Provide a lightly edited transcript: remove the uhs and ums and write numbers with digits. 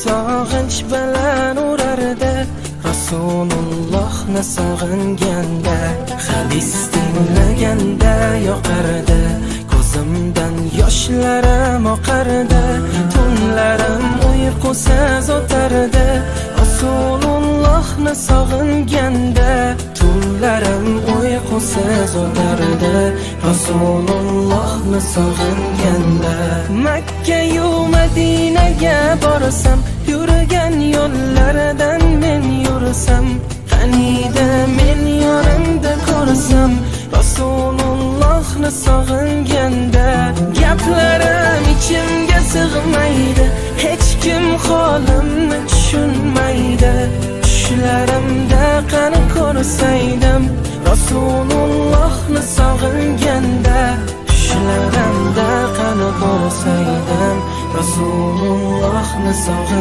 sog'inch bilan urardi. Rasulullohni sog'inganda, hadis tinglaganda yoqardi. Ko'zimdan yoshlarim oqardi, tunlarim uyqusiz o'tardi. Rasulullohni sog'inganda, tunlarim uyqusiz o'tardi. Rasulullohni sog'inganda, Makka-yu Madinaga borsam, yurgan yo'llaridan men yursam, qaniydi men yonimda ko'rsam, Rasulullohni sog'inganda, gaplarim ichimga sig'maydi, hech kim holimni tushunmaydi. Tushlarimda qani ko'rsaydim, Rasulullohni sog'inganda, tushlarimda qani ko'rsaydim, Rasulullohni sog'inganda.